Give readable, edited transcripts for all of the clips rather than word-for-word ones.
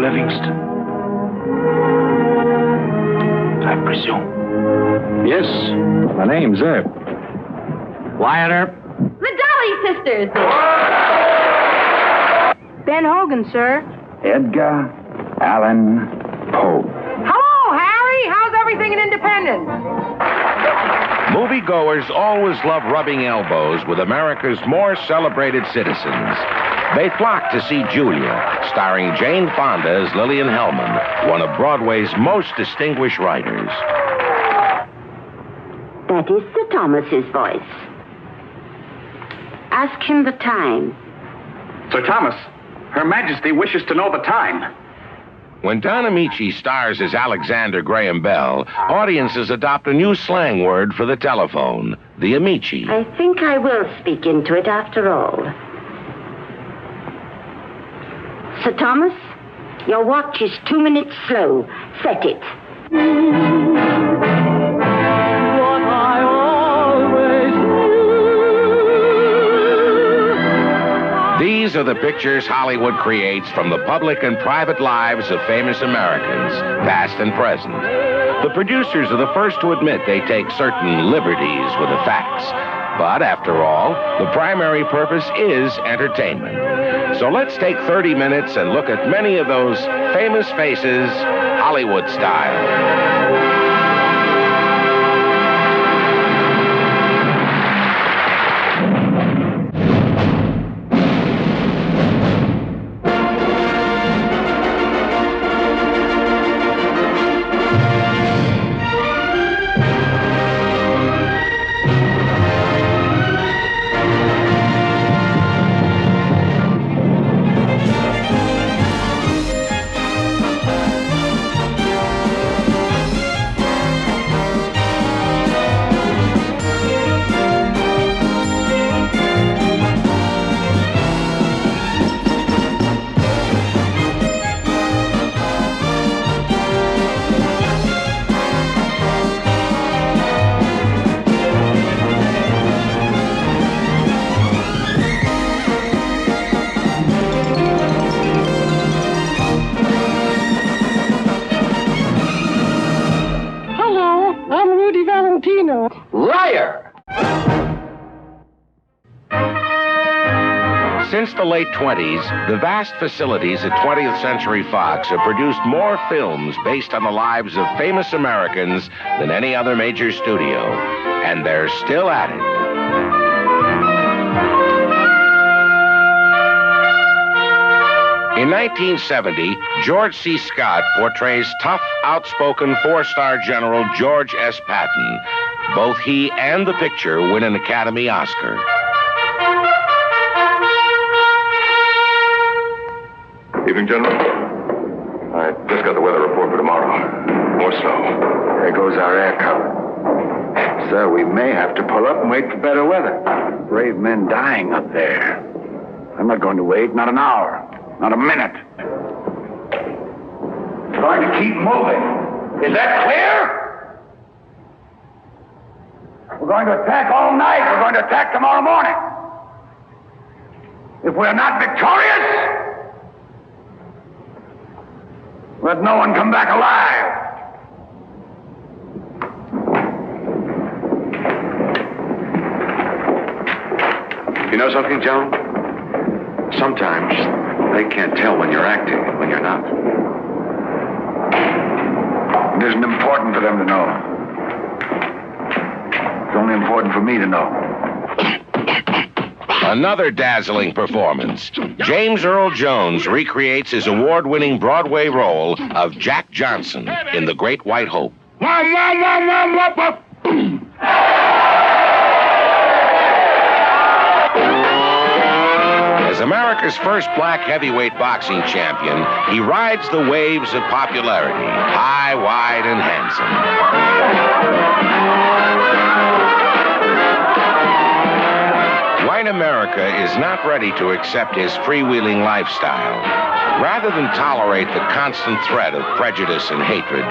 Livingston. I presume. Yes, my name's Earp. Wyatt Earp? The Dolly sisters. Ben Hogan, sir. Edgar Allan Poe. Hello, Harry. How's everything in Independence? Moviegoers always love rubbing elbows with America's more celebrated citizens. They flock to see Julia, starring Jane Fonda as Lillian Hellman, one of Broadway's most distinguished writers. That is Sir Thomas's voice. Ask him the time. Sir Thomas, Her Majesty wishes to know the time. When Don Amici stars as Alexander Graham Bell, audiences adopt a new slang word for the telephone, the Amici. I think I will speak into it after all. Sir Thomas, your watch is 2 minutes slow. Set it. These are the pictures Hollywood creates from the public and private lives of famous Americans, past and present. The producers are the first to admit they take certain liberties with the facts. But after all, the primary purpose is entertainment. So let's take 30 minutes and look at many of those famous faces, Hollywood style. Liar! Since the late 20s, the vast facilities at 20th Century Fox have produced more films based on the lives of famous Americans than any other major studio. And they're still at it. In 1970, George C. Scott portrays tough, outspoken four-star General George S. Patton. Both he and the picture win an Academy Oscar. Evening, General. I just got the weather report for tomorrow. More snow. There goes our air cover. Sir, we may have to pull up and wait for better weather. Brave men dying up there. I'm not going to wait, not an hour, not a minute. Going to keep moving. Is that clear? We're going to attack all night. We're going to attack tomorrow morning. If we're not victorious, let no one come back alive. You know something, General? Sometimes they can't tell when you're acting and when you're not. It isn't important for them to know. It's only important for me to know. Another dazzling performance. James Earl Jones recreates his award-winning Broadway role of Jack Johnson in The Great White Hope. As America's first black heavyweight boxing champion, he rides the waves of popularity, high, wide, and handsome. White America is not ready to accept his freewheeling lifestyle. Rather than tolerate the constant threat of prejudice and hatred,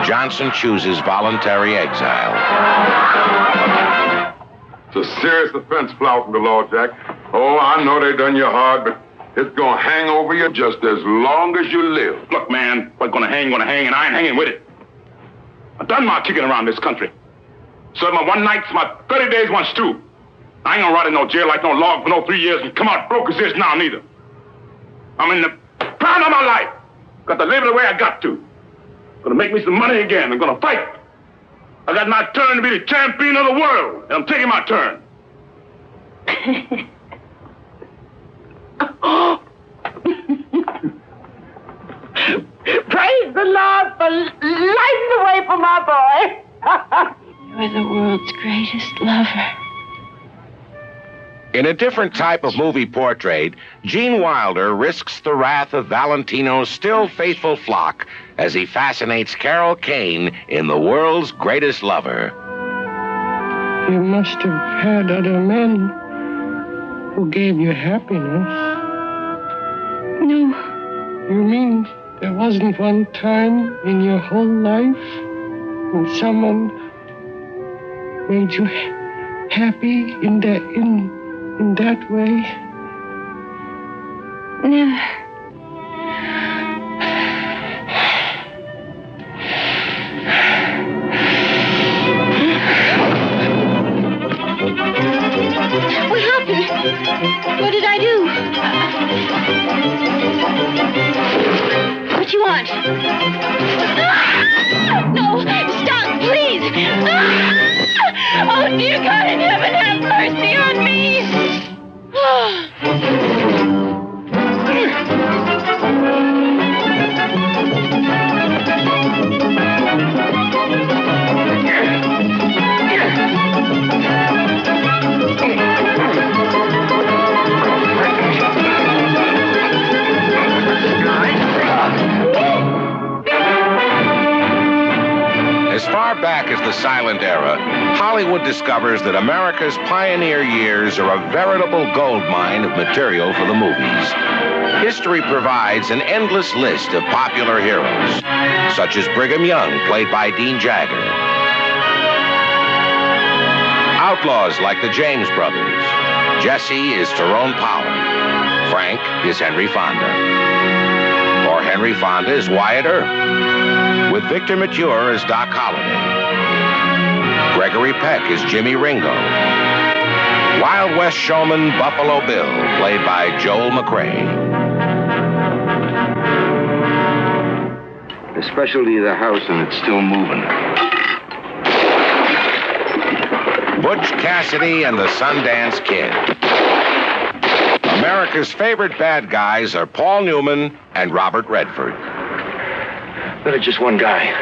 Johnson chooses voluntary exile. It's a serious offense flouting the law, Jack. Oh, I know they done you hard, but It's gonna hang over you just as long as you live. Look, man, what's gonna hang, and I ain't hanging with it. I've done my kicking around this country. Served my one nights, my 30 days, one stew. I ain't gonna rot in no jail like no log for no 3 years and come out broke as this now, neither. I'm in the prime of my life. Got to live the way I got to. Gonna make me some money again. I'm gonna fight. I got my turn to be the champion of the world, and I'm taking my turn. Praise the Lord for lighting the way for my boy. You're the world's greatest lover. In a different type of movie portrait, Gene Wilder risks the wrath of Valentino's still faithful flock as he fascinates Carol Kane in The World's Greatest Lover. You must have had other men who gave you happiness. No. You mean there wasn't one time in your whole life when someone made you happy in that way? Never. What happened? What did I do? What you want? No, stop, please. Oh, dear God in heaven, have mercy on me. As far back as the silent era, Hollywood discovers that America's pioneer years are a veritable gold mine of material for the movies. History provides an endless list of popular heroes, such as Brigham Young, played by Dean Jagger. Outlaws like the James Brothers. Jesse is Tyrone Power. Frank is Henry Fonda. Or Henry Fonda is Wyatt Earp, with Victor Mature as Doc Holliday. Gregory Peck is Jimmy Ringo. Wild West showman Buffalo Bill, played by Joel McRae. Especially the house, and it's still moving. Butch Cassidy and the Sundance Kid. America's favorite bad guys are Paul Newman and Robert Redford. But it's just one guy.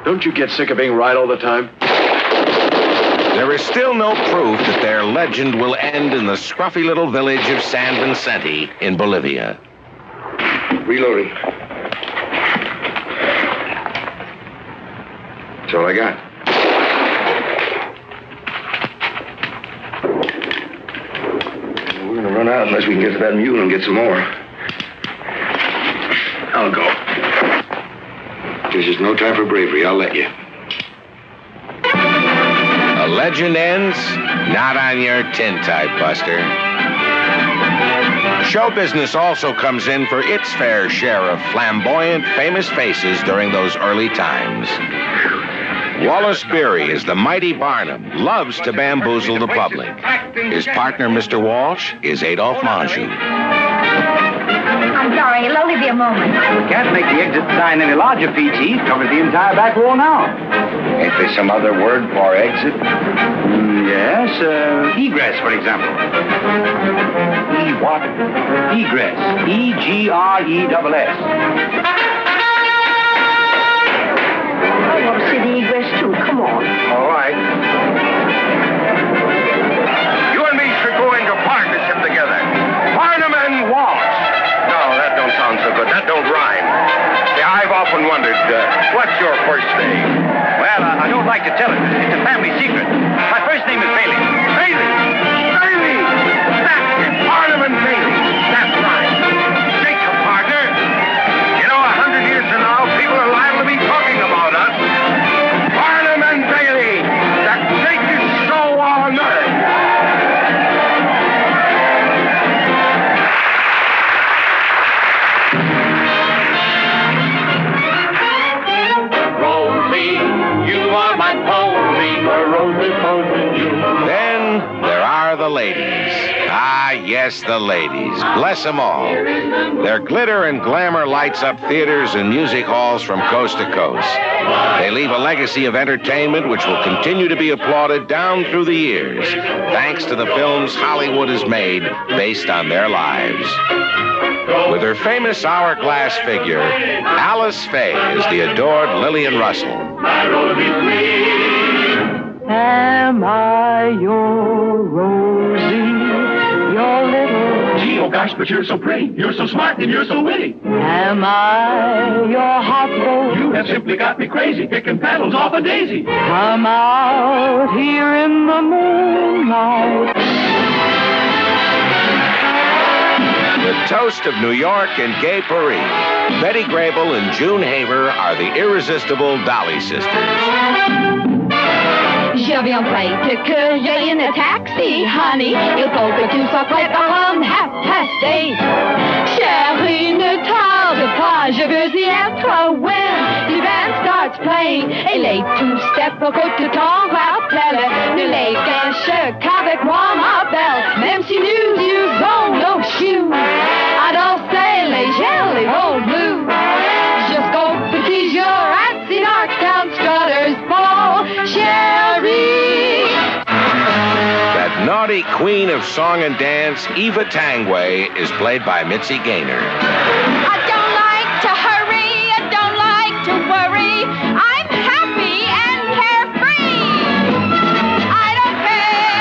Don't you get sick of being right all the time? There is still no proof that their legend will end in the scruffy little village of San Vicente in Bolivia. Reloading. That's all I got. We're gonna run out unless we can get to that mule and get some more. I'll go. There's just no time for bravery, I'll let you. A legend ends, not on your tintype, Buster. Show business also comes in for its fair share of flamboyant, famous faces during those early times. Wallace Beery is the mighty Barnum, loves to bamboozle the public. His partner, Mr. Walsh, is Adolphe Menjou. I'm sorry, it'll only be a moment. We can't make the exit sign any larger, P.T. Covers the entire back wall now. Ain't there some other word for exit? Yes, egress, for example. What? Egress. E-G-R-E-S-S. I want to see the egress, too. Come on. All right. You and me should go into partnership together. Barnum and Walsh. No, that don't sound so good. That don't rhyme. Yeah, I've often wondered, what's your first name? Well, I don't like to tell it. It's a family secret. My first name is Bailey. Bailey! Bailey! That's it. Barnum and Bailey. That's right. Jacob, partner. You know, 100 years from now, people are liable to be talking about us. Barnum ladies. Ah, yes, the ladies. Bless them all. Their glitter and glamour lights up theaters and music halls from coast to coast. They leave a legacy of entertainment which will continue to be applauded down through the years, thanks to the films Hollywood has made based on their lives. With her famous hourglass figure, Alice Faye is the adored Lillian Russell. Am I your Rosie, your little... Gee, oh gosh, but you're so pretty, you're so smart, and you're so witty. Am I your hot boat? You have simply got me crazy, picking petals off a daisy. Come out here in the moonlight. The toast of New York and gay Paris, Betty Grable and June Haver are the irresistible Dolly sisters. Je viens près que j'ai une taxi, honey. Il faut que tu sois prête around 8:30. Chérie, ne tarde pas, je veux y être when the band starts playing. Et les two-step pour que tu t'en rappelles. Ne les gâche qu'avec moi, ma belle. Même si nous usons nos shoes. À danser les jelly roll blues. Jusqu'au petit jour at the Arctown Strutters Ball. Sherry. That naughty queen of song and dance, Eva Tangway, is played by Mitzi Gaynor. I don't like to hurry, I don't like to worry. I'm happy and carefree. I don't care.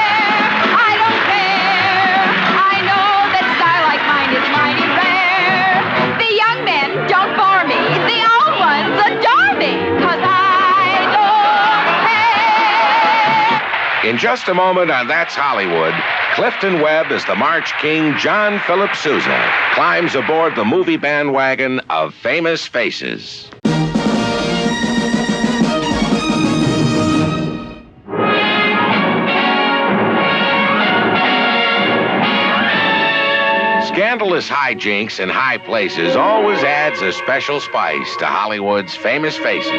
I know that style like mine is mighty rare. The young men don't bore me, the old ones adore me, 'cause I In just a moment on That's Hollywood, Clifton Webb as the March King John Philip Sousa climbs aboard the movie bandwagon of famous faces. Scandalous hijinks in high places always adds a special spice to Hollywood's famous faces.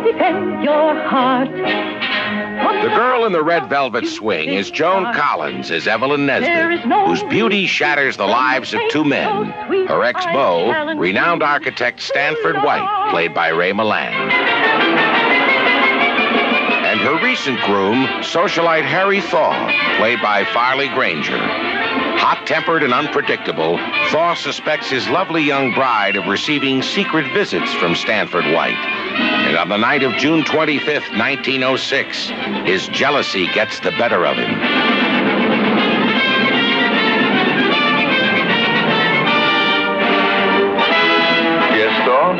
Defend your heart. The girl in the red velvet swing is Joan Collins as Evelyn Nesbit, whose beauty shatters the lives of two men. Her ex-beau, renowned architect Stanford White, played by Ray Milland. And her recent groom, socialite Harry Thaw, played by Farley Granger. Hot-tempered and unpredictable, Thaw suspects his lovely young bride of receiving secret visits from Stanford White. And on the night of June 25th, 1906, his jealousy gets the better of him. Yes, Thaw?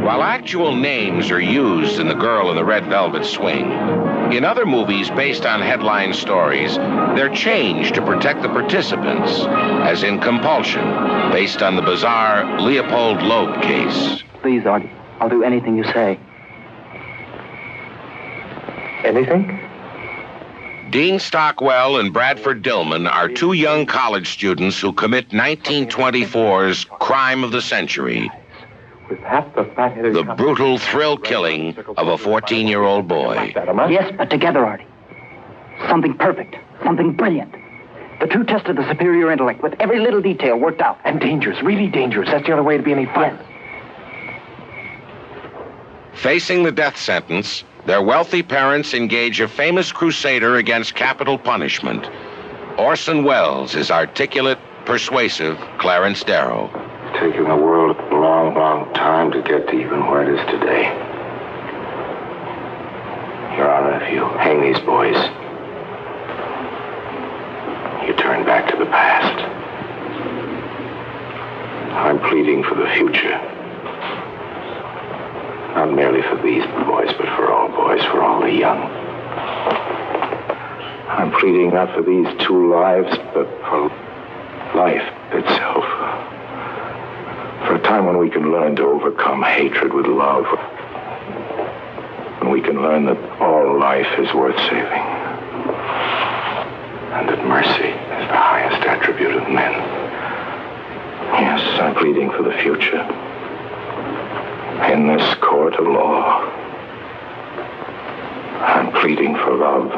While actual names are used in The Girl in the Red Velvet Swing, in other movies based on headline stories, they're changed to protect the participants, as in Compulsion, based on the bizarre Leopold Loeb case. Please, Artie, I'll do anything you say. Anything? Dean Stockwell and Bradford Dillman are two young college students who commit 1924's crime of the century. With half the fat-headed... The brutal thrill killing of a 14-year-old boy. Yes, but together, Artie. Something perfect. Something brilliant. The two tested the superior intellect with every little detail worked out. And dangerous, really dangerous. That's the only way to be any fun. Yes. Facing the death sentence, their wealthy parents engage a famous crusader against capital punishment. Orson Welles is articulate, persuasive Clarence Darrow. Taken the world a long, long time to get to even where it is today. Your Honor, if you hang these boys, you turn back to the past. I'm pleading for the future. Not merely for these boys, but for all boys, for all the young. I'm pleading not for these two lives, but for life itself. For a time when we can learn to overcome hatred with love. When we can learn that all life is worth saving. and that mercy is the highest attribute of men. Yes, I'm pleading for the future. In this court of law, I'm pleading for love.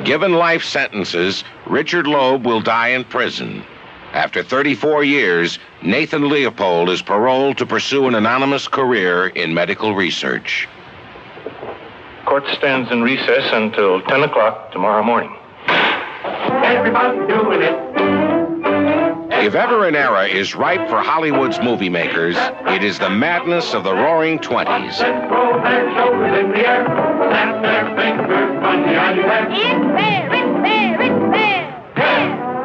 Given life sentences, Richard Loeb will die in prison. After 34 years, Nathan Leopold is paroled to pursue an anonymous career in medical research. Court stands in recess until 10 o'clock tomorrow morning. Everybody doing it. If ever an era is ripe for Hollywood's movie makers, it is the madness of the Roaring '20s. Roll their shoulders in the air, snap their fingers, funny how you have. It's fair, it's fair, it's fair.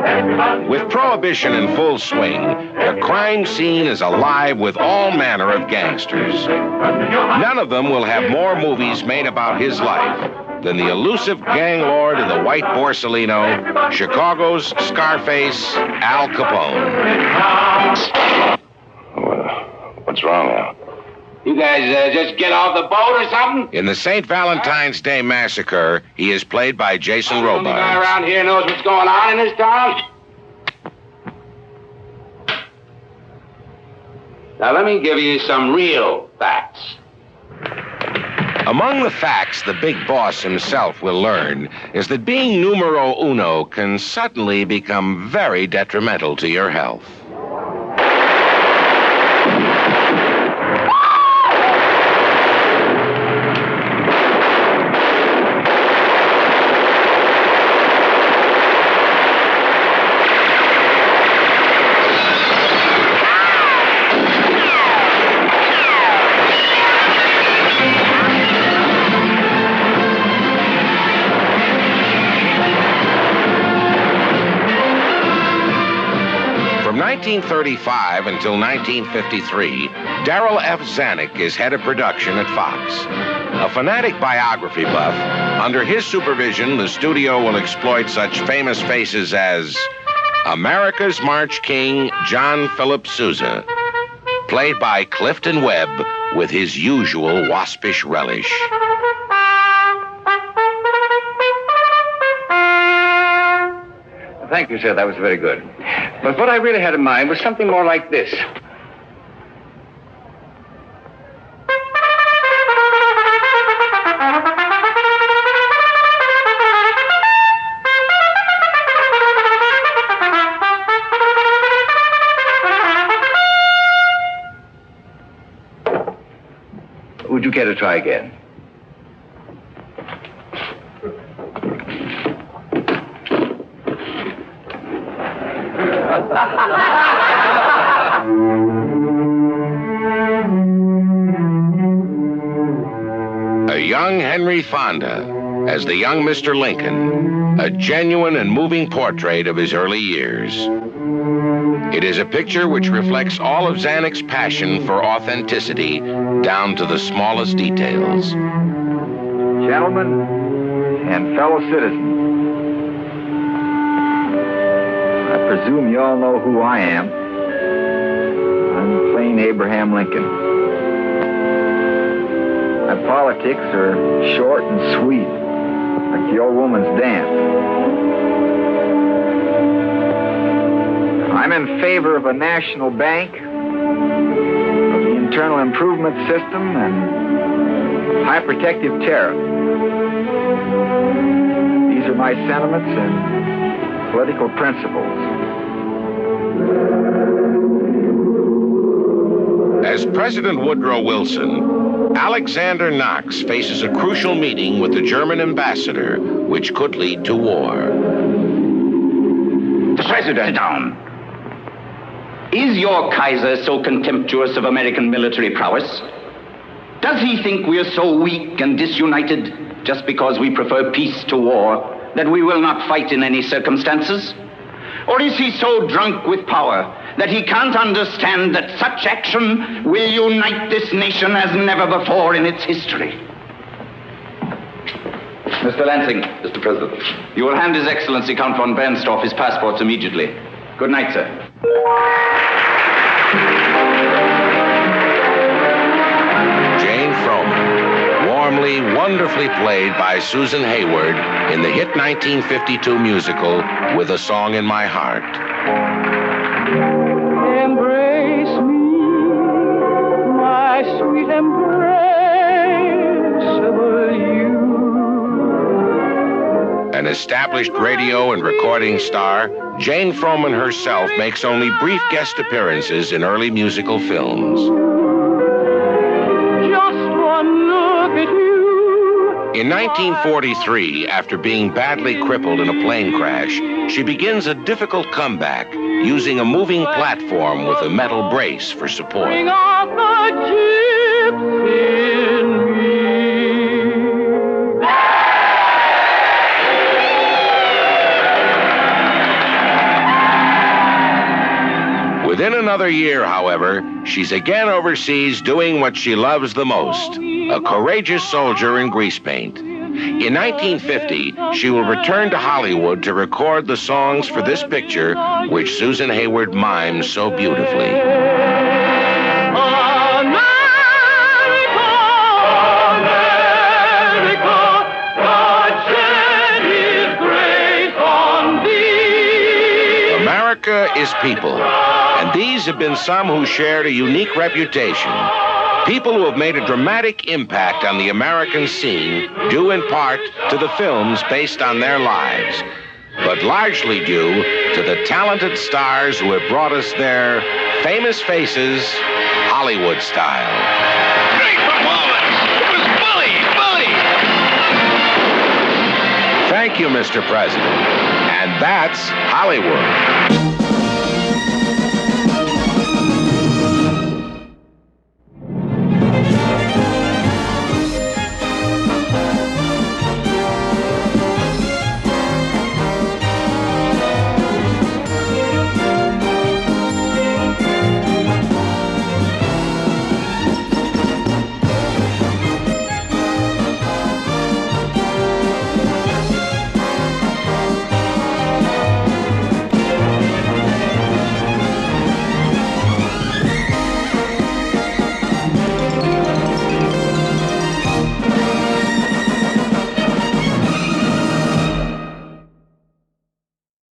Everybody. With Prohibition in full swing, the crime scene is alive with all manner of gangsters. None of them will have more movies made about his life than the elusive gang lord in the white Borsalino, Chicago's Scarface, Al Capone. What's wrong, Al? You guys just get off the boat or something? In the St. Valentine's Day Massacre, he is played by Jason The only guy Robards. around here knows what's going on in this town. Now, let me give you some real facts. Among the facts the big boss himself will learn is that being numero uno can suddenly become very detrimental to your health. From 1935 until 1953, Darrell F. Zanuck is head of production at Fox. A fanatic biography buff, under his supervision, the studio will exploit such famous faces as America's March King, John Philip Sousa, played by Clifton Webb with his usual waspish relish. Thank you, sir. That was very good. But what I really had in mind was something more like this. Would you care to try again? A young Henry Fonda as the young Mr. Lincoln, a genuine and moving portrait of his early years. It is a picture which reflects all of Zanuck's passion for authenticity down to the smallest details. Gentlemen and fellow citizens, I presume you all know who I am. I'm plain Abraham Lincoln. My politics are short and sweet, like the old woman's dance. I'm in favor of a national bank, of the internal improvement system, and high protective tariff. These are my sentiments and political principles. As President Woodrow Wilson, Alexander Knox faces a crucial meeting with the German ambassador, which could lead to war. The President. Sit down. Is your Kaiser so contemptuous of American military prowess? Does he think we are so weak and disunited just because we prefer peace to war that we will not fight in any circumstances? Or is he so drunk with power that he can't understand that such action will unite this nation as never before in its history? Mr. Lansing. Mr. President. You will hand His Excellency Count von Bernstorff his passports immediately. Good night, sir. Jane Froman, warmly wonderfully played by Susan Hayward in the hit 1952 musical, With a Song in My Heart. Embrace me, my sweet embraceable you. An established radio and recording star, Jane Froman herself makes only brief guest appearances in early musical films. Just one look at you. In 1943, after being badly crippled in a plane crash, she begins a difficult comeback using a moving platform with a metal brace for support. Bring out the gypsy in me. Within another year, however, she's again overseas doing what she loves the most, a courageous soldier in grease paint. In 1950, she will return to Hollywood to record the songs for this picture, which Susan Hayward mimes so beautifully. America is people, and these have been some who shared a unique reputation. People who have made a dramatic impact on the American scene, due in part to the films based on their lives, but largely due to the talented stars who have brought us their famous faces, Hollywood style. Great performance! It was bully! Thank you, Mr. President. And that's Hollywood.